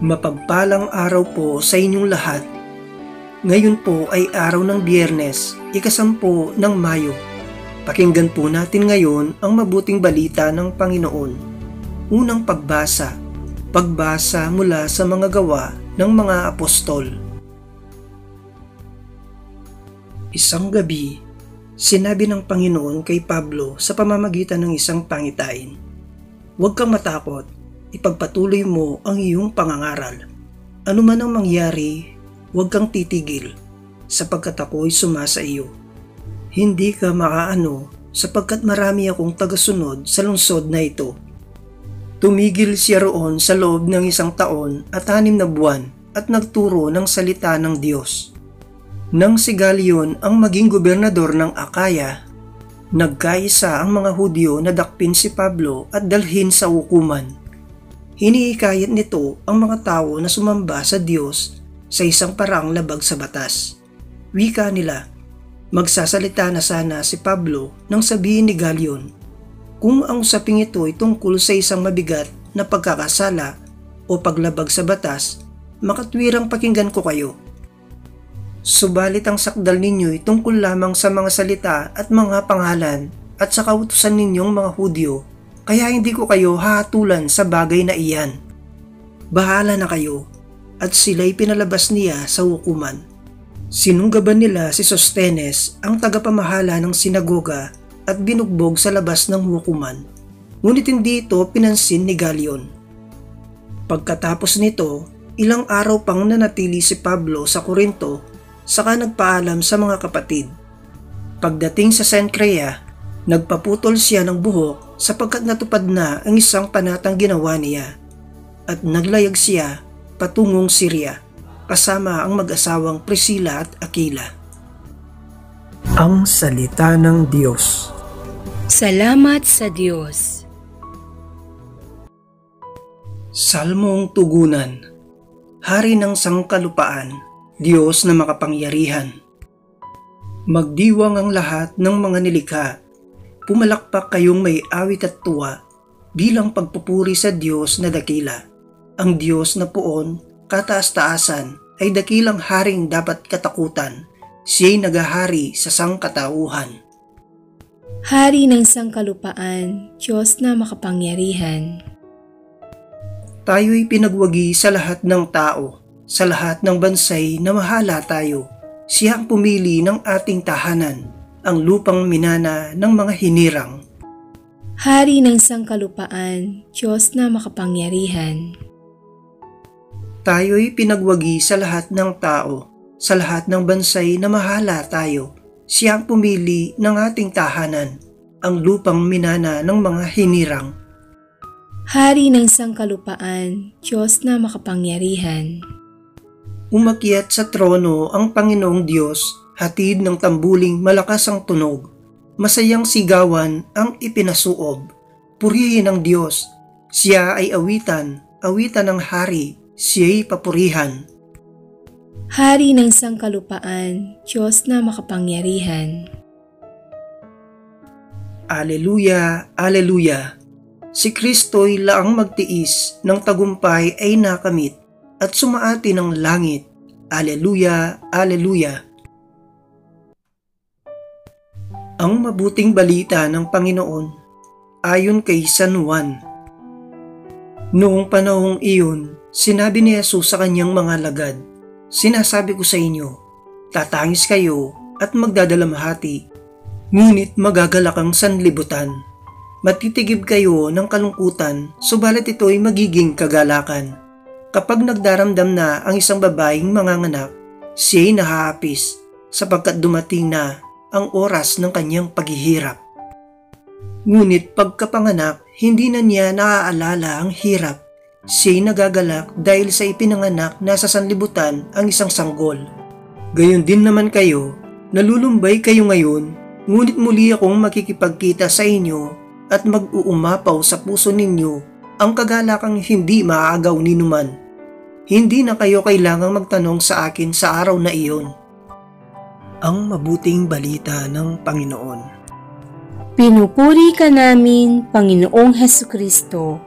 Mapagpalang araw po sa inyong lahat. Ngayon po ay araw ng Biyernes, ika-10 ng Mayo. Pakinggan po natin ngayon ang mabuting balita ng Panginoon. Unang pagbasa mula sa mga gawa ng mga apostol. Isang gabi, sinabi ng Panginoon kay Pablo sa pamamagitan ng isang pangitain, "Huwag kang matakot. Ipagpatuloy mo ang iyong pangangaral. Ano man ang mangyari, huwag kang titigil, sapagkat ako'y sumasa iyo. Hindi ka maaano, sapagkat marami akong tagasunod sa lungsod na ito." Tumigil siya roon sa loob ng 1 taon at 6 na buwan at nagturo ng salita ng Diyos. Nang si Galion ang maging gobernador ng Akaya, nagkaisa ang mga Hudyo na dakpin si Pablo at dalhin sa hukuman. Hinihikayat nito ang mga tao na sumamba sa Diyos sa isang paraang labag sa batas. Wika nila, magsasalita na sana si Pablo nang sabihin ni Galion, "Kung ang usaping ito ay tungkol sa isang mabigat na pagkakasala o paglabag sa batas, makatwirang pakinggan ko kayo. Subalit ang sakdal ninyo ay tungkol lamang sa mga salita at mga pangalan at sa kautusan ninyong mga Hudyo, kaya hindi ko kayo hahatulan sa bagay na iyan. Bahala na kayo." At sila'y pinalabas niya sa hukuman. Sinunggaban nila si Sostenes, ang tagapamahala ng sinagoga, at binugbog sa labas ng hukuman. Ngunit hindi ito pinansin ni Galion. Pagkatapos nito, ilang araw pang nanatili si Pablo sa Corinto, saka nagpaalam sa mga kapatid. Pagdating sa Cencrea, nagpaputol siya ng buhok sapagkat natupad na ang isang panatang ginawa niya, at naglayag siya patungong Syria kasama ang mag-asawang Priscilla at Aquila. Ang salita ng Diyos. Salamat sa Diyos. Salmong tugunan. Hari ng sangkalupaan, Diyos na makapangyarihan. Magdiwang ang lahat ng mga nilikha. Pumalakpak kayong may awit at tuwa bilang pagpupuri sa Diyos na dakila. Ang Diyos na poon, kataas-taasan, ay dakilang haring dapat katakutan. Siya'y nagahari sa sangkatauhan. Hari ng sangkalupaan, Diyos na makapangyarihan. Tayo'y pinagwagi sa lahat ng tao, sa lahat ng bansay na mahala tayo. Siya ang pumili ng ating tahanan, ang lupang minana ng mga hinirang. Hari ng sangkalupaan, Diyos na makapangyarihan. Tayo'y pinagwagi sa lahat ng tao, sa lahat ng bansay na mahala tayo. Siya ang pumili ng ating tahanan, ang lupang minana ng mga hinirang. Hari ng sangkalupaan, Diyos na makapangyarihan. Umakyat sa trono ang Panginoong Diyos, hatid ng tambuling malakas ang tunog. Masayang sigawan ang ipinasuob. Purihin ang Diyos, siya ay awitan ng hari, siya'y papurihan. Hari ng sangkalupaan, Diyos na makapangyarihan. Aleluya, aleluya. Si Kristo'y laang magtiis ng tagumpay ay nakamit at sumaati ng langit. Aleluya, aleluya. Ang mabuting balita ng Panginoon ayon kay San Juan. Noong panahong iyon, sinabi ni Jesus sa kanyang mga lagad, "Sinasabi ko sa inyo, tatangis kayo at magdadalamhati, ngunit magagalak ang sanlibutan. Matitigib kayo ng kalungkutan, subalit ito'y magiging kagalakan. Kapag nagdaramdam na ang isang babaeng manganganak, siya'y nahaapis sapagkat dumating na ang oras ng kanyang paghihirap. Ngunit pagkapanganak, hindi na niya naaalala ang hirap. Siya'y nagagalak dahil sa ipinanganak na sa sanlibutan ang isang sanggol. Gayon din naman kayo, nalulumbay kayo ngayon, ngunit muli akong makikipagkita sa inyo at mag-uumapaw sa puso ninyo ang kagalakang hindi maaagaw ni numan. Hindi na kayo kailangang magtanong sa akin sa araw na iyon." Ang mabuting balita ng Panginoon. Pinupuri ka namin, Panginoong Hesukristo.